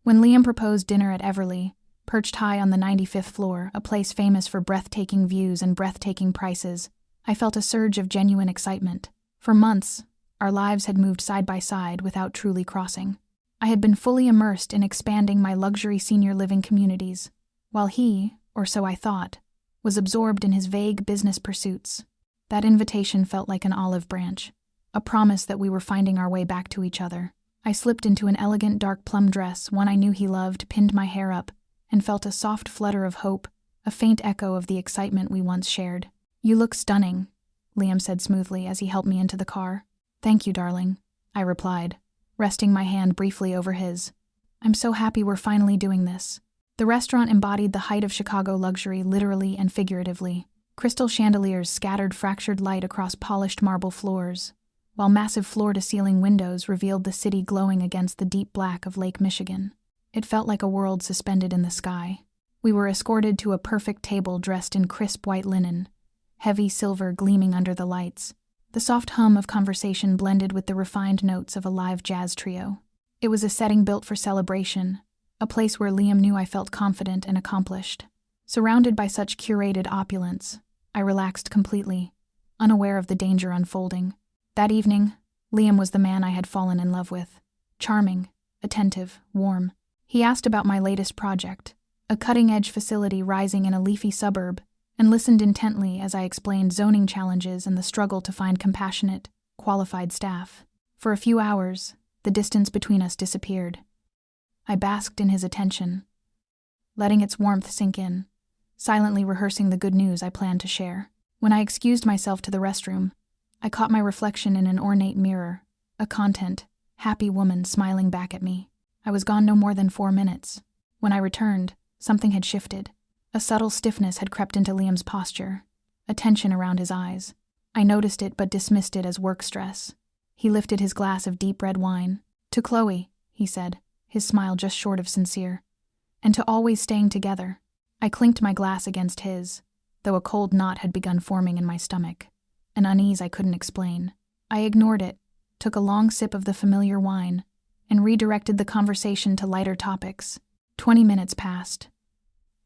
When Liam proposed dinner at Everly, perched high on the 95th floor, a place famous for breathtaking views and breathtaking prices, I felt a surge of genuine excitement. For months, our lives had moved side by side without truly crossing. I had been fully immersed in expanding my luxury senior living communities, while he, or so I thought, was absorbed in his vague business pursuits. That invitation felt like an olive branch, a promise that we were finding our way back to each other. I slipped into an elegant dark plum dress, one I knew he loved, pinned my hair up, and felt a soft flutter of hope, a faint echo of the excitement we once shared. "You look stunning," Liam said smoothly as he helped me into the car. "Thank you, darling," I replied, resting my hand briefly over his. "I'm so happy we're finally doing this." The restaurant embodied the height of Chicago luxury, literally and figuratively. Crystal chandeliers scattered fractured light across polished marble floors, while massive floor-to-ceiling windows revealed the city glowing against the deep black of Lake Michigan. It felt like a world suspended in the sky. We were escorted to a perfect table dressed in crisp white linen, heavy silver gleaming under the lights. The soft hum of conversation blended with the refined notes of a live jazz trio. It was a setting built for celebration, a place where Liam knew I felt confident and accomplished. Surrounded by such curated opulence, I relaxed completely, unaware of the danger unfolding. That evening, Liam was the man I had fallen in love with. Charming, attentive, warm. He asked about my latest project, a cutting-edge facility rising in a leafy suburb, and listened intently as I explained zoning challenges and the struggle to find compassionate, qualified staff. For a few hours, the distance between us disappeared. I basked in his attention, letting its warmth sink in, silently rehearsing the good news I planned to share. When I excused myself to the restroom, I caught my reflection in an ornate mirror, a content, happy woman smiling back at me. I was gone no more than 4 minutes. When I returned, something had shifted. A subtle stiffness had crept into Liam's posture, a tension around his eyes. I noticed it but dismissed it as work stress. He lifted his glass of deep red wine. "To Chloe," he said, his smile just short of sincere. "And to always staying together." I clinked my glass against his, though a cold knot had begun forming in my stomach, an unease I couldn't explain. I ignored it, took a long sip of the familiar wine, and redirected the conversation to lighter topics. 20 minutes passed.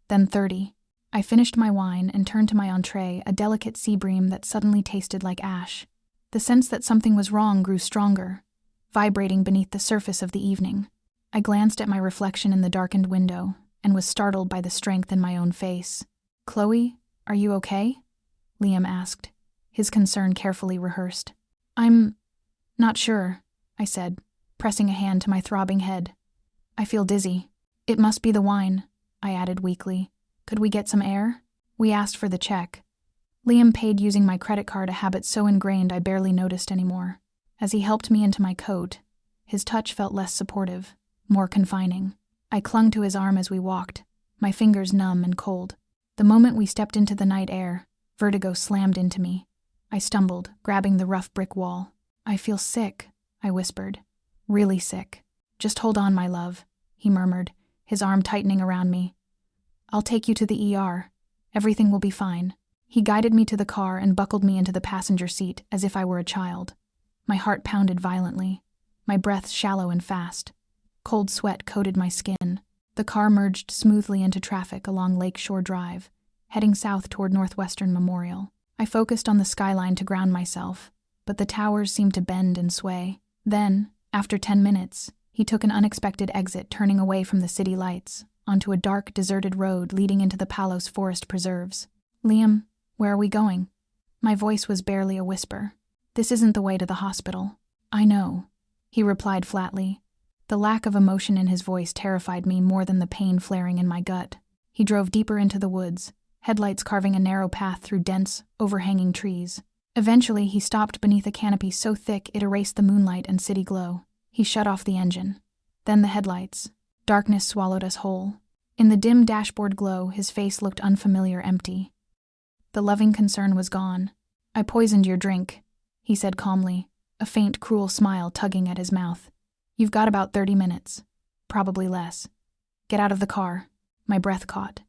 Then 30. I finished my wine and turned to my entree, a delicate sea bream that suddenly tasted like ash. The sense that something was wrong grew stronger, vibrating beneath the surface of the evening. I glanced at my reflection in the darkened window and was startled by the strength in my own face. "Chloe, are you okay?" Liam asked, his concern carefully rehearsed. "I'm not sure," I said, pressing a hand to my throbbing head. "I feel dizzy." "It must be the wine," I added weakly. "Could we get some air?" We asked for the check. Liam paid using my credit card, a habit so ingrained I barely noticed anymore. As he helped me into my coat, his touch felt less supportive, more confining. I clung to his arm as we walked, my fingers numb and cold. The moment we stepped into the night air, vertigo slammed into me. I stumbled, grabbing the rough brick wall. "I feel sick," I whispered. "Really sick." "Just hold on, my love," he murmured, his arm tightening around me. "I'll take you to the ER. Everything will be fine." He guided me to the car and buckled me into the passenger seat as if I were a child. My heart pounded violently, my breath shallow and fast. Cold sweat coated my skin. The car merged smoothly into traffic along Lakeshore Drive, heading south toward Northwestern Memorial. I focused on the skyline to ground myself, but the towers seemed to bend and sway. Then, after 10 minutes, he took an unexpected exit, turning away from the city lights, onto a dark, deserted road leading into the Palos Forest Preserves. "Liam, where are we going?" My voice was barely a whisper. "This isn't the way to the hospital." "I know," he replied flatly. The lack of emotion in his voice terrified me more than the pain flaring in my gut. He drove deeper into the woods, headlights carving a narrow path through dense, overhanging trees. Eventually, he stopped beneath a canopy so thick it erased the moonlight and city glow. He shut off the engine. Then the headlights. Darkness swallowed us whole. In the dim dashboard glow, his face looked unfamiliar, empty. The loving concern was gone. "I poisoned your drink," he said calmly, a faint, cruel smile tugging at his mouth. "You've got about 30 minutes. Probably less. Get out of the car." My breath caught.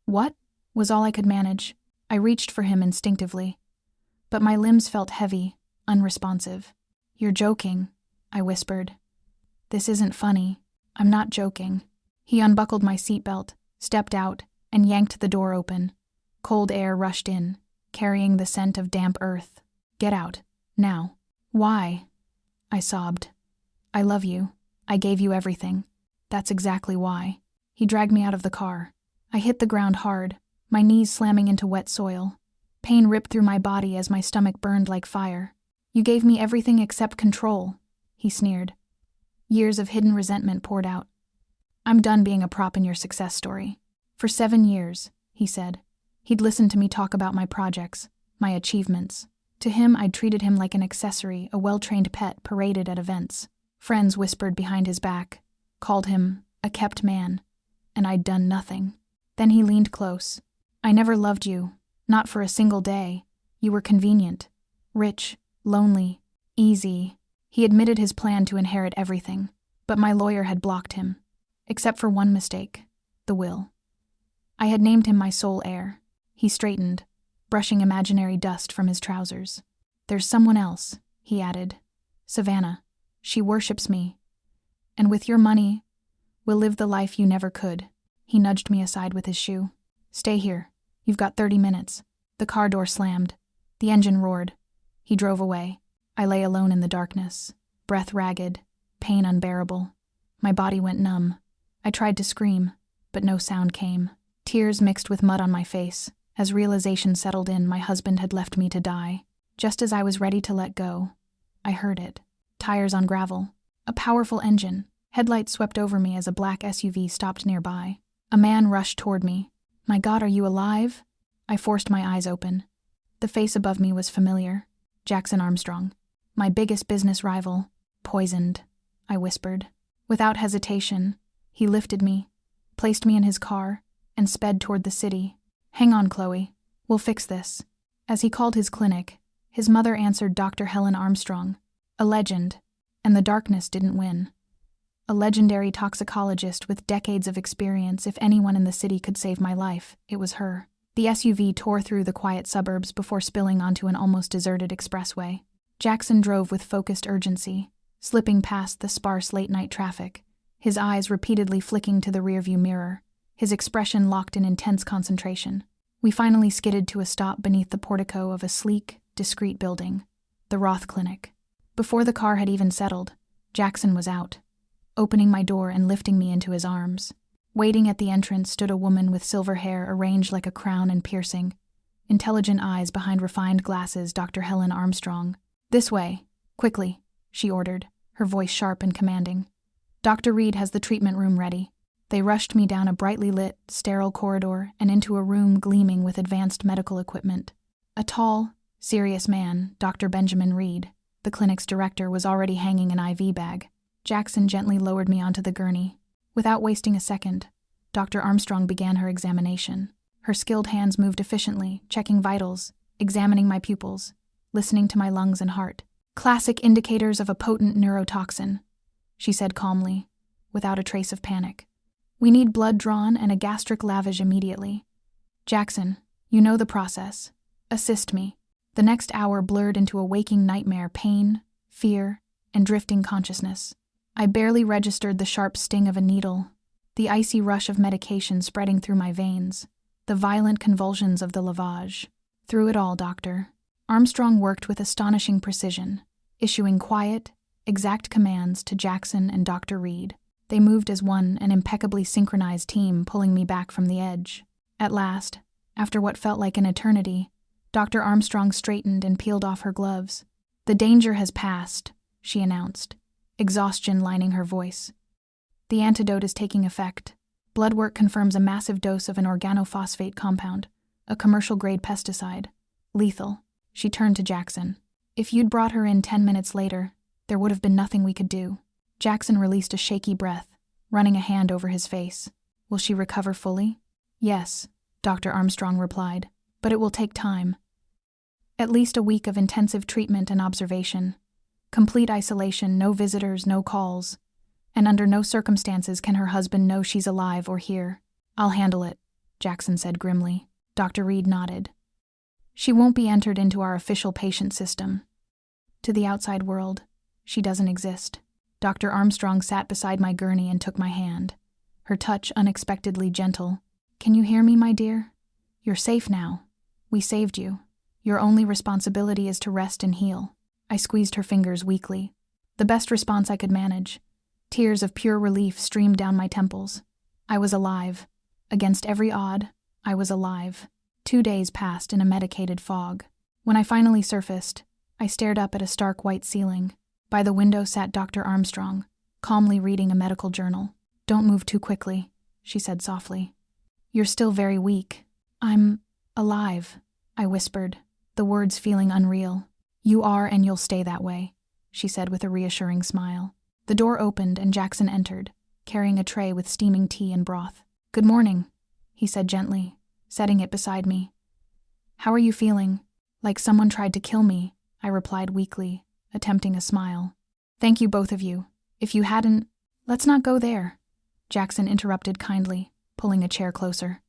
"What?" was all I could manage. I reached for him instinctively, but my limbs felt heavy, unresponsive. "You're joking," I whispered. "This isn't funny." "I'm not joking," He unbuckled my seatbelt, stepped out, and yanked the door open. Cold air rushed in, carrying the scent of damp earth. "Get out. Now." "Why?" I sobbed. "I love you. I gave you everything. That's exactly why." He dragged me out of the car. I hit the ground hard, my knees slamming into wet soil. Pain ripped through my body as my stomach burned like fire. "You gave me everything except control," he sneered. Years of hidden resentment poured out. "I'm done being a prop in your success story." "For 7 years," he said. He'd listened to me talk about my projects, my achievements. To him, I'd treated him like an accessory, a well-trained pet paraded at events. Friends whispered behind his back, called him a kept man, and I'd done nothing. Then he leaned close. "I never loved you, not for a single day. You were convenient, rich, lonely, easy." He admitted his plan to inherit everything, but my lawyer had blocked him. Except for one mistake, the will. I had named him my sole heir. He straightened, brushing imaginary dust from his trousers. "There's someone else," he added. "Savannah. She worships me. And with your money, we'll live the life you never could." He nudged me aside with his shoe. "Stay here. You've got 30 minutes. The car door slammed. The engine roared. He drove away. I lay alone in the darkness, breath ragged, pain unbearable. My body went numb. I tried to scream, but no sound came. Tears mixed with mud on my face. As realization settled in, my husband had left me to die. Just as I was ready to let go, I heard it. Tires on gravel. A powerful engine. Headlights swept over me as a black SUV stopped nearby. A man rushed toward me. "My God, are you alive?" I forced my eyes open. The face above me was familiar. Jackson Armstrong. My biggest business rival. "Poisoned," I whispered. Without hesitation, he lifted me, placed me in his car, and sped toward the city. "Hang on, Chloe. We'll fix this." As he called his clinic, his mother answered Dr. Helen Armstrong, a legend, and the darkness didn't win. A legendary toxicologist with decades of experience. If anyone in the city could save my life, it was her. The SUV tore through the quiet suburbs before spilling onto an almost deserted expressway. Jackson drove with focused urgency, slipping past the sparse late-night traffic, his eyes repeatedly flicking to the rearview mirror, his expression locked in intense concentration. We finally skidded to a stop beneath the portico of a sleek, discreet building, the Roth Clinic. Before the car had even settled, Jackson was out, opening my door and lifting me into his arms. Waiting at the entrance stood a woman with silver hair arranged like a crown and piercing, intelligent eyes behind refined glasses. Dr. Helen Armstrong. "This way, quickly," she ordered, her voice sharp and commanding. "Dr. Reed has the treatment room ready." They rushed me down a brightly lit, sterile corridor and into a room gleaming with advanced medical equipment. A tall, serious man, Dr. Benjamin Reed, the clinic's director, was already hanging an IV bag. Jackson gently lowered me onto the gurney. Without wasting a second, Dr. Armstrong began her examination. Her skilled hands moved efficiently, checking vitals, examining my pupils, listening to my lungs and heart. "Classic indicators of a potent neurotoxin," she said calmly, without a trace of panic. "We need blood drawn and a gastric lavage immediately. Jackson, you know the process. Assist me." The next hour blurred into a waking nightmare, pain, fear, and drifting consciousness. I barely registered the sharp sting of a needle, the icy rush of medication spreading through my veins, the violent convulsions of the lavage. Through it all, Dr. Armstrong worked with astonishing precision, issuing quiet, exact commands to Jackson and Dr. Reed. They moved as one, an impeccably synchronized team, pulling me back from the edge. At last, after what felt like an eternity, Dr. Armstrong straightened and peeled off her gloves. "The danger has passed," she announced, exhaustion lining her voice. "The antidote is taking effect. Blood work confirms a massive dose of an organophosphate compound, a commercial-grade pesticide. Lethal." She turned to Jackson. "If you'd brought her in 10 minutes later, there would have been nothing we could do." Jackson released a shaky breath, running a hand over his face. "Will she recover fully?" "Yes," Dr. Armstrong replied, "but it will take time. At least a week of intensive treatment and observation. Complete isolation, no visitors, no calls. And under no circumstances can her husband know she's alive or here." "I'll handle it," Jackson said grimly. Dr. Reed nodded. "She won't be entered into our official patient system. To the outside world, she doesn't exist." Dr. Armstrong sat beside my gurney and took my hand. her touch unexpectedly gentle. "Can you hear me, my dear? You're safe now. We saved you. Your only responsibility is to rest and heal." I squeezed her fingers weakly. The best response I could manage. Tears of pure relief streamed down my temples. I was alive. Against every odd, I was alive. 2 days passed in a medicated fog. When I finally surfaced, I stared up at a stark white ceiling. By the window sat Dr. Armstrong, calmly reading a medical journal. "Don't move too quickly," she said softly. "You're still very weak." "I'm alive," I whispered, the words feeling unreal. "You are, and you'll stay that way," she said with a reassuring smile. The door opened and Jackson entered, carrying a tray with steaming tea and broth. "Good morning," he said gently, setting it beside me. "How are you feeling?" "Like someone tried to kill me," I replied weakly, attempting a smile. "Thank you, both of you. If you hadn't—" "Let's not go there," Jackson interrupted kindly, pulling a chair closer.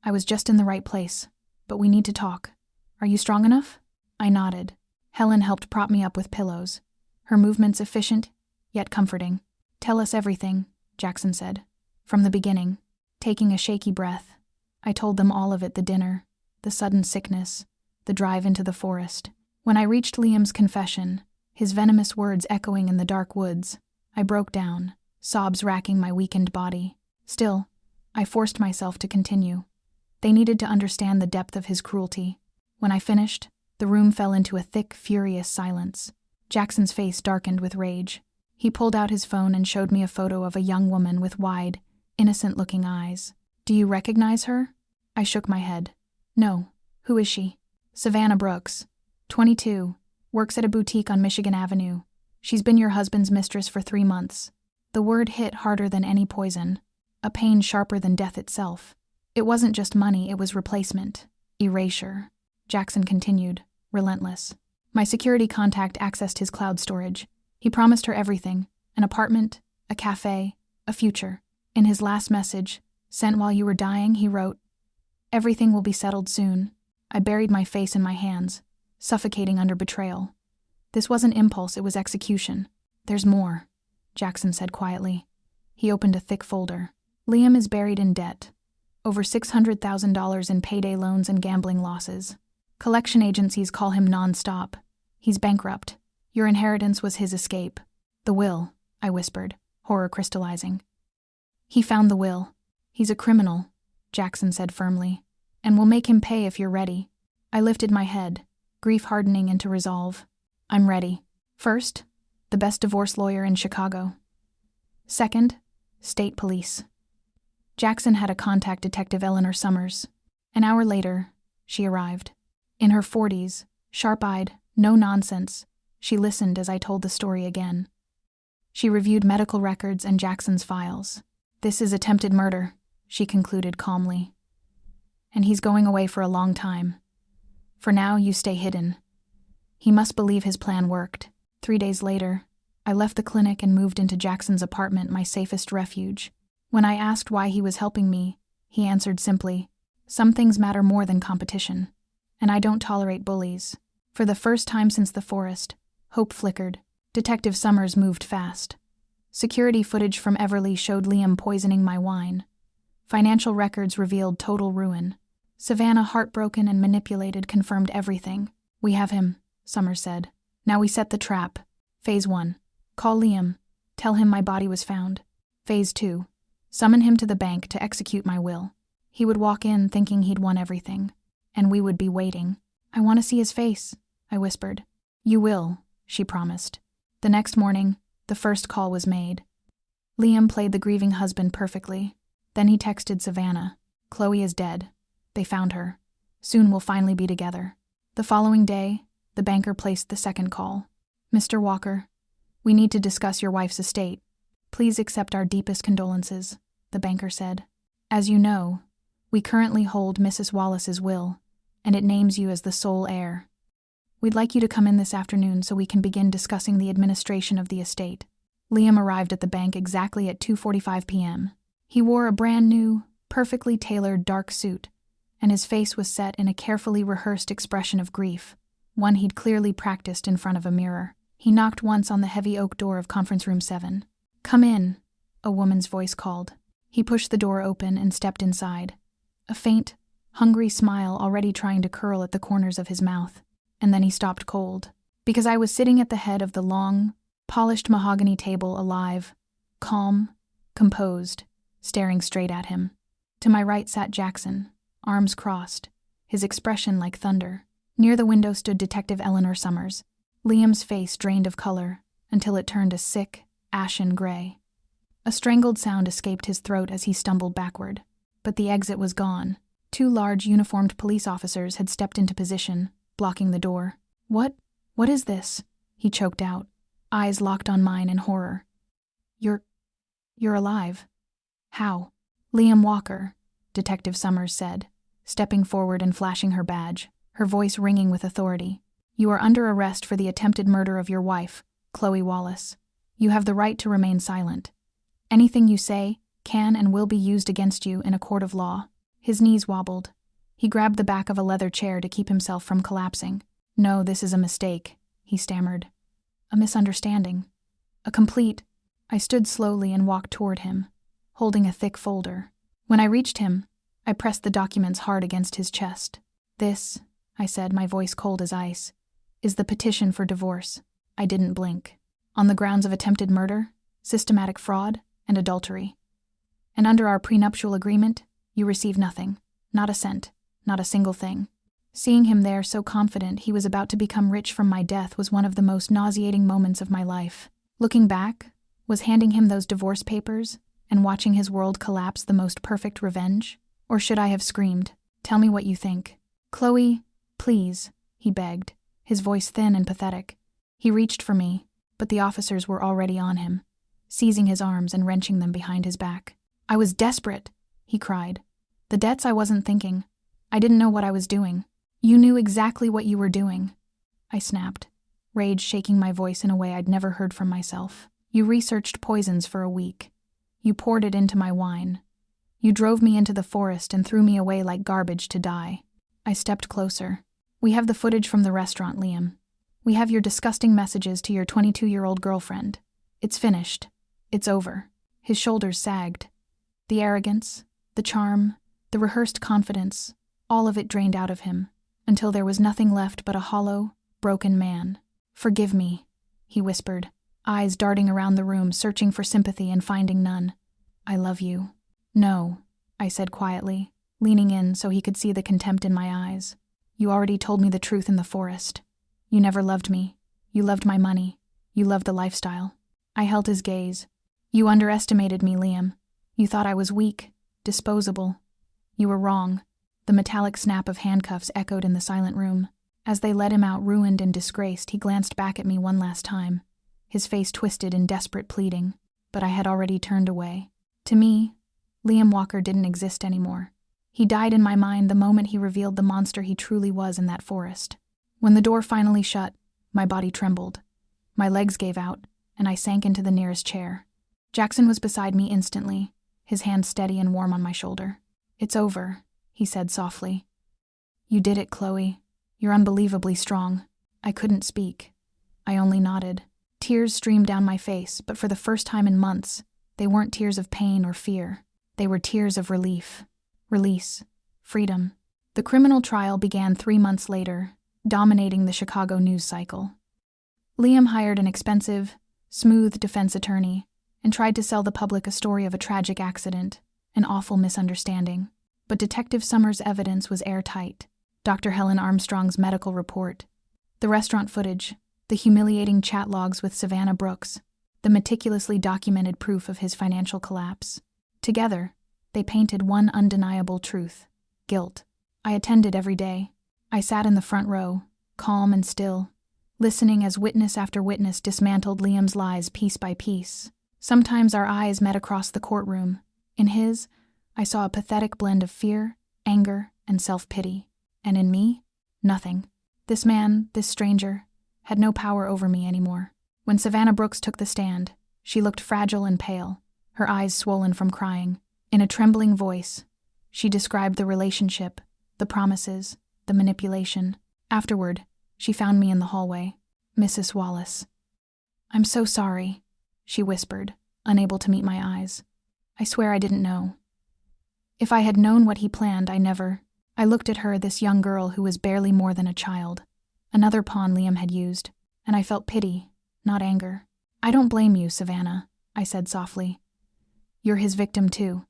"I was just in the right place, but we need to talk. Are you strong enough?" I nodded. Helen helped prop me up with pillows, her movements efficient, yet comforting. "Tell us everything," Jackson said. "From the beginning." Taking a shaky breath, I told them all of it: the dinner, the sudden sickness, the drive into the forest. When I reached Liam's confession, his venomous words echoing in the dark woods, I broke down, sobs racking my weakened body. Still, I forced myself to continue. They needed to understand the depth of his cruelty. When I finished, the room fell into a thick, furious silence. Jackson's face darkened with rage. He pulled out his phone and showed me a photo of a young woman with wide, innocent-looking eyes. "Do you recognize her?" I shook my head. "No. Who is she?" "Savannah Brooks. 22. Works at a boutique on Michigan Avenue. She's been your husband's mistress for 3 months." The word hit harder than any poison, a pain sharper than death itself. It wasn't just money, it was replacement. Erasure. Jackson continued, relentless. My security contact accessed his cloud storage. He promised her everything: an apartment, a cafe, a future. In his last message, sent while you were dying, he wrote, "Everything will be settled soon." I buried my face in my hands, suffocating under betrayal. This wasn't impulse, it was execution. "There's more," Jackson said quietly. He opened a thick folder. "Liam is buried in debt. Over $600,000 in payday loans and gambling losses. Collection agencies call him non-stop. He's bankrupt. Your inheritance was his escape." "The will," I whispered, horror crystallizing. "He found the will. He's a criminal," Jackson said firmly, "and we'll make him pay if you're ready." I lifted my head, grief hardening into resolve. "I'm ready. First, the best divorce lawyer in Chicago. Second, state police." Jackson had a contact, Detective Eleanor Summers. An hour later, she arrived. In her 40s, sharp-eyed, no nonsense, she listened as I told the story again. She reviewed medical records and Jackson's files. "This is attempted murder," she concluded calmly. "And he's going away for a long time. For now, you stay hidden." He must believe his plan worked. 3 days later, I left the clinic and moved into Jackson's apartment, my safest refuge. When I asked why he was helping me, he answered simply, "Some things matter more than competition, and I don't tolerate bullies." For the first time since the forest, hope flickered. Detective Summers moved fast. Security footage from Everly showed Liam poisoning my wine. Financial records revealed total ruin. Savannah, heartbroken and manipulated, confirmed everything. "We have him," Summers said. "Now we set the trap. Phase 1. Call Liam. Tell him my body was found. Phase 2. Summon him to the bank to execute my will. He would walk in thinking he'd won everything, and we would be waiting." "I want to see his face," I whispered. "You will," she promised. The next morning, the first call was made. Liam played the grieving husband perfectly. Then he texted Savannah. "Chloe is dead. They found her. Soon we'll finally be together." The following day, the banker placed the second call. "Mr. Walker, we need to discuss your wife's estate. Please accept our deepest condolences," the banker said. "As you know, we currently hold Mrs. Wallace's will, and it names you as the sole heir. We'd like you to come in this afternoon so we can begin discussing the administration of the estate." Liam arrived at the bank exactly at 2:45 p.m. He wore a brand new, perfectly tailored dark suit, and his face was set in a carefully rehearsed expression of grief, one he'd clearly practiced in front of a mirror. He knocked once on the heavy oak door of conference room 7. "Come in," a woman's voice called. He pushed the door open and stepped inside, a faint, hungry smile already trying to curl at the corners of his mouth. And then he stopped cold, because I was sitting at the head of the long, polished mahogany table, alive, calm, composed, staring straight at him. To my right sat Jackson, arms crossed, his expression like thunder. Near the window stood Detective Eleanor Summers, Liam's face drained of color until it turned a sick, ashen gray. A strangled sound escaped his throat as he stumbled backward, but the exit was gone. 2 large uniformed police officers had stepped into position, blocking the door. What is this?" he choked out, eyes locked on mine in horror. You're alive. How?" "Liam Walker," Detective Summers said, stepping forward and flashing her badge, her voice ringing with authority. "You are under arrest for the attempted murder of your wife, Chloe Wallace. You have the right to remain silent. Anything you say can and will be used against you in a court of law." His knees wobbled. He grabbed the back of a leather chair to keep himself from collapsing. "No, this is a mistake," he stammered. "A misunderstanding. A complete—" I stood slowly and walked toward him, holding a thick folder. When I reached him, I pressed the documents hard against his chest. "This," I said, my voice cold as ice, "is the petition for divorce." I didn't blink. "On the grounds of attempted murder, systematic fraud, and adultery. And under our prenuptial agreement, you receive nothing, not a cent, not a single thing." Seeing him there so confident he was about to become rich from my death was one of the most nauseating moments of my life. Looking back, was handing him those divorce papers and watching his world collapse the most perfect revenge? Or should I have screamed, "Tell me what you think." "Chloe, please," he begged, his voice thin and pathetic. He reached for me, but the officers were already on him, seizing his arms and wrenching them behind his back. "I was desperate," he cried. "The debts I wasn't thinking. I didn't know what I was doing." "You knew exactly what you were doing," I snapped, rage shaking my voice in a way I'd never heard from myself. "You researched poisons for a week. You poured it into my wine. You drove me into the forest and threw me away like garbage to die." I stepped closer. "We have the footage from the restaurant, Liam. We have your disgusting messages to your 22-year-old girlfriend. It's finished. It's over." His shoulders sagged. The arrogance, the charm, the rehearsed confidence, all of it drained out of him, until there was nothing left but a hollow, broken man. "Forgive me," he whispered, eyes darting around the room, searching for sympathy and finding none. "I love you." "No," I said quietly, leaning in so he could see the contempt in my eyes. "You already told me the truth in the forest. You never loved me. You loved my money. You loved the lifestyle." I held his gaze. "You underestimated me, Liam. You thought I was weak, disposable. You were wrong." The metallic snap of handcuffs echoed in the silent room. As they led him out ruined and disgraced, he glanced back at me one last time, his face twisted in desperate pleading, but I had already turned away. To me, Liam Walker didn't exist anymore. He died in my mind the moment he revealed the monster he truly was in that forest. When the door finally shut, my body trembled. My legs gave out, and I sank into the nearest chair. Jackson was beside me instantly, his hand steady and warm on my shoulder. "It's over," he said softly. "You did it, Chloe. You're unbelievably strong." I couldn't speak. I only nodded. Tears streamed down my face, but for the first time in months, they weren't tears of pain or fear. They were tears of relief. Release. Freedom. The criminal trial began 3 months later, dominating the Chicago news cycle. Liam hired an expensive, smooth defense attorney and tried to sell the public a story of a tragic accident, an awful misunderstanding. But Detective Summers' evidence was airtight. Dr. Helen Armstrong's medical report, the restaurant footage, the humiliating chat logs with Savannah Brooks, the meticulously documented proof of his financial collapse. Together, they painted one undeniable truth: guilt. I attended every day. I sat in the front row, calm and still, listening as witness after witness dismantled Liam's lies piece by piece. Sometimes our eyes met across the courtroom. In his, I saw a pathetic blend of fear, anger, and self-pity. And in me, nothing. This man, this stranger, had no power over me anymore. When Savannah Brooks took the stand, she looked fragile and pale, her eyes swollen from crying. In a trembling voice, she described the relationship, the promises, the manipulation. Afterward, she found me in the hallway. "Mrs. Wallace." "I'm so sorry," she whispered, unable to meet my eyes. I swear I didn't know. If I had known what he planned, I looked at her, this young girl who was barely more than a child. Another pawn Liam had used, and I felt pity, not anger. I don't blame you, Savannah, I said softly. You're his victim too.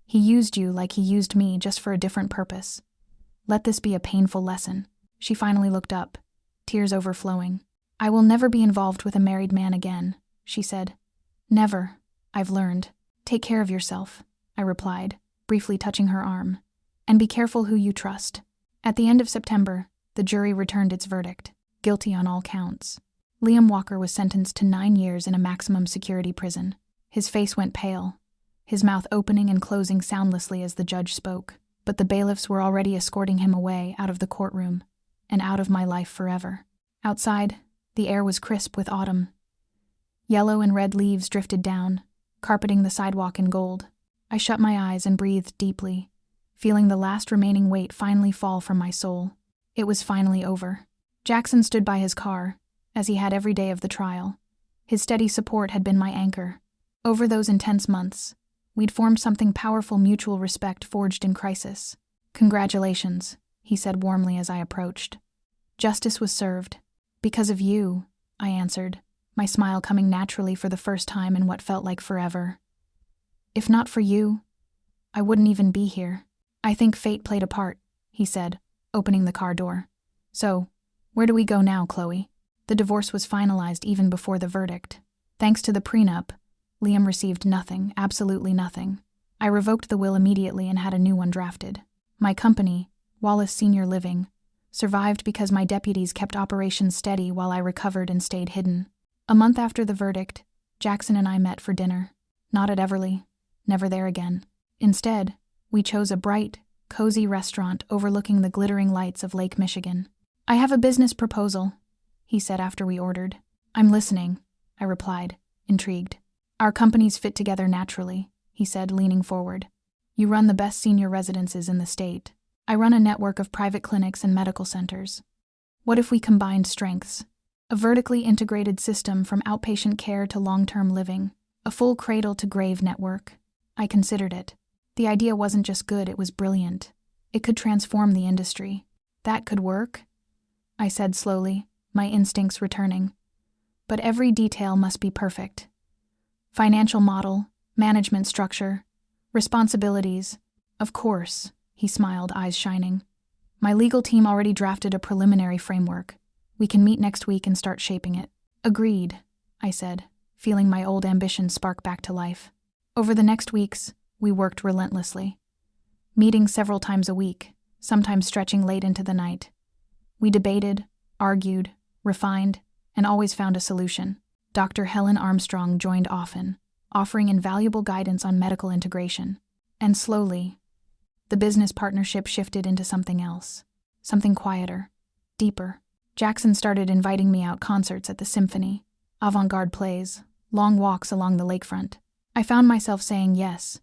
He used you like he used me, just for a different purpose. Let this be a painful lesson. She finally looked up, tears overflowing. I will never be involved with a married man again, she said. Never, I've learned. Take care of yourself, I replied, briefly touching her arm. And be careful who you trust. At the end of September, the jury returned its verdict, guilty on all counts. Liam Walker was sentenced to 9 years in a maximum security prison. His face went pale, his mouth opening and closing soundlessly as the judge spoke. But the bailiffs were already escorting him away, out of the courtroom, and out of my life forever. Outside, the air was crisp with autumn. Yellow and red leaves drifted down, carpeting the sidewalk in gold. I shut my eyes and breathed deeply, feeling the last remaining weight finally fall from my soul. It was finally over. Jackson stood by his car, as he had every day of the trial. His steady support had been my anchor. Over those intense months, we'd formed something powerful, mutual respect forged in crisis. Congratulations, he said warmly as I approached. Justice was served. Because of you, I answered, my smile coming naturally for the first time in what felt like forever. If not for you, I wouldn't even be here. I think fate played a part, he said, opening the car door. So, where do we go now, Chloe? The divorce was finalized even before the verdict. Thanks to the prenup, Liam received nothing, absolutely nothing. I revoked the will immediately and had a new one drafted. My company, Wallace Senior Living, survived because my deputies kept operations steady while I recovered and stayed hidden. A month after the verdict, Jackson and I met for dinner. Not at Everly, never there again. Instead, we chose a bright, cozy restaurant overlooking the glittering lights of Lake Michigan. I have a business proposal, he said after we ordered. I'm listening, I replied, intrigued. Our companies fit together naturally, he said, leaning forward. You run the best senior residences in the state. I run a network of private clinics and medical centers. What if we combined strengths? A vertically integrated system from outpatient care to long-term living, a full cradle-to-grave network. I considered it. The idea wasn't just good, it was brilliant. It could transform the industry. That could work, I said slowly, my instincts returning. But every detail must be perfect. Financial model, management structure, responsibilities. Of course, he smiled, eyes shining. My legal team already drafted a preliminary framework. We can meet next week and start shaping it. Agreed, I said, feeling my old ambition spark back to life. Over the next weeks, we worked relentlessly. Meeting several times a week, sometimes stretching late into the night. We debated, argued, refined, and always found a solution. Dr. Helen Armstrong joined often, offering invaluable guidance on medical integration. And slowly, the business partnership shifted into something else, something quieter, deeper. Jackson started inviting me out concerts at the symphony, avant-garde plays, long walks along the lakefront. I found myself saying yes.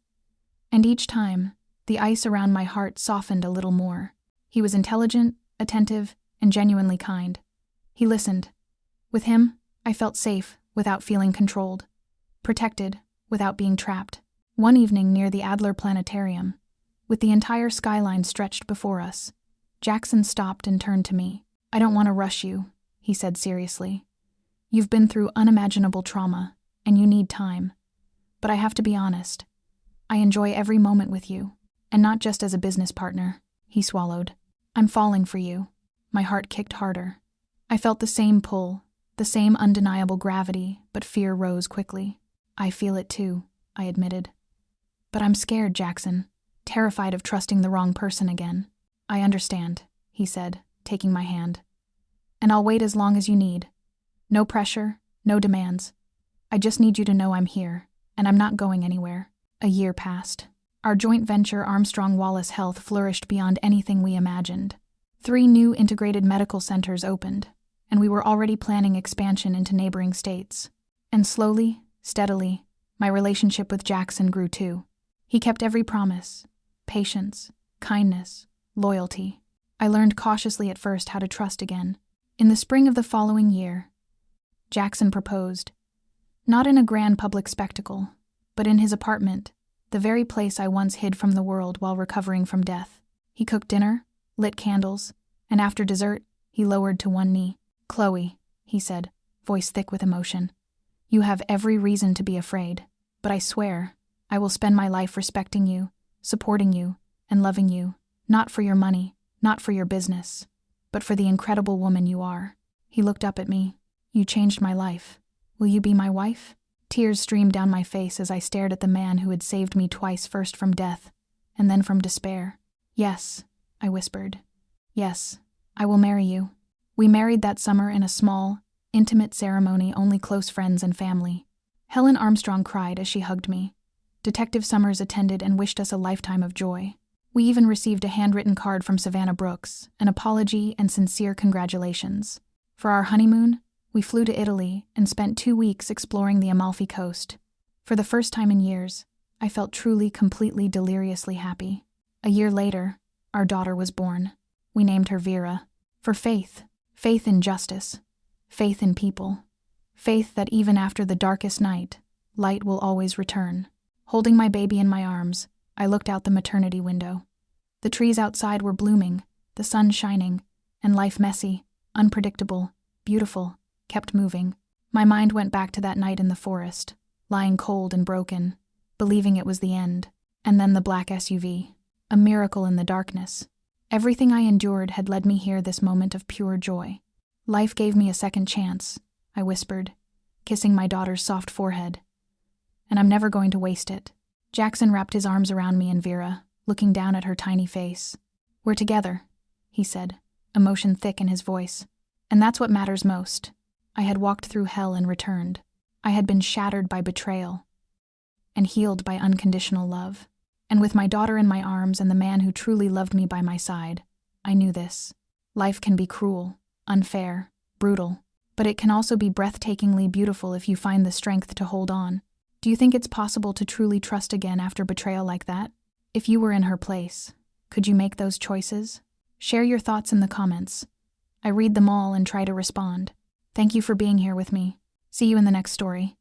And each time, the ice around my heart softened a little more. He was intelligent, attentive, and genuinely kind. He listened. With him, I felt safe without feeling controlled, protected without being trapped. One evening near the Adler Planetarium, with the entire skyline stretched before us, Jackson stopped and turned to me. I don't want to rush you, he said seriously. You've been through unimaginable trauma, and you need time. But I have to be honest. I enjoy every moment with you, and not just as a business partner, he swallowed. I'm falling for you. My heart kicked harder. I felt the same pull, the same undeniable gravity, but fear rose quickly. I feel it too, I admitted. But I'm scared, Jackson, terrified of trusting the wrong person again. I understand, he said, taking my hand. And I'll wait as long as you need. No pressure, no demands. I just need you to know I'm here, and I'm not going anywhere. A year passed. Our joint venture, Armstrong Wallace Health, flourished beyond anything we imagined. 3 new integrated medical centers opened, and we were already planning expansion into neighboring states. And slowly, steadily, my relationship with Jackson grew too. He kept every promise. Patience, kindness, loyalty. I learned cautiously at first how to trust again. In the spring of the following year, Jackson proposed. Not in a grand public spectacle, but in his apartment, the very place I once hid from the world while recovering from death. He cooked dinner, lit candles, and after dessert, he lowered to one knee. "Chloe," he said, voice thick with emotion, "you have every reason to be afraid, but I swear, I will spend my life respecting you, supporting you, and loving you, not for your money, not for your business, but for the incredible woman you are." He looked up at me. "You changed my life. Will you be my wife?" Tears streamed down my face as I stared at the man who had saved me twice, first from death, and then from despair. "Yes," I whispered. "Yes, I will marry you." We married that summer in a small, intimate ceremony only close friends and family. Helen Armstrong cried as she hugged me. Detective Summers attended and wished us a lifetime of joy. We even received a handwritten card from Savannah Brooks, an apology and sincere congratulations. For our honeymoon, we flew to Italy and spent 2 weeks exploring the Amalfi Coast. For the first time in years, I felt truly, completely, deliriously happy. A year later, our daughter was born. We named her Vera. For faith in justice, faith in people, faith that even after the darkest night, light will always return. Holding my baby in my arms, I looked out the maternity window. The trees outside were blooming, the sun shining, and life messy, unpredictable, beautiful, kept moving. My mind went back to that night in the forest, lying cold and broken, believing it was the end, and then the black SUV, a miracle in the darkness. Everything I endured had led me here, this moment of pure joy. "Life gave me a second chance," I whispered, kissing my daughter's soft forehead. "And I'm never going to waste it." Jackson wrapped his arms around me and Vera, looking down at her tiny face. "We're together," he said, emotion thick in his voice. "And that's what matters most." I had walked through hell and returned. I had been shattered by betrayal and healed by unconditional love. And with my daughter in my arms and the man who truly loved me by my side, I knew this. Life can be cruel, unfair, brutal, but it can also be breathtakingly beautiful if you find the strength to hold on. Do you think it's possible to truly trust again after betrayal like that? If you were in her place, could you make those choices? Share your thoughts in the comments. I read them all and try to respond. Thank you for being here with me. See you in the next story.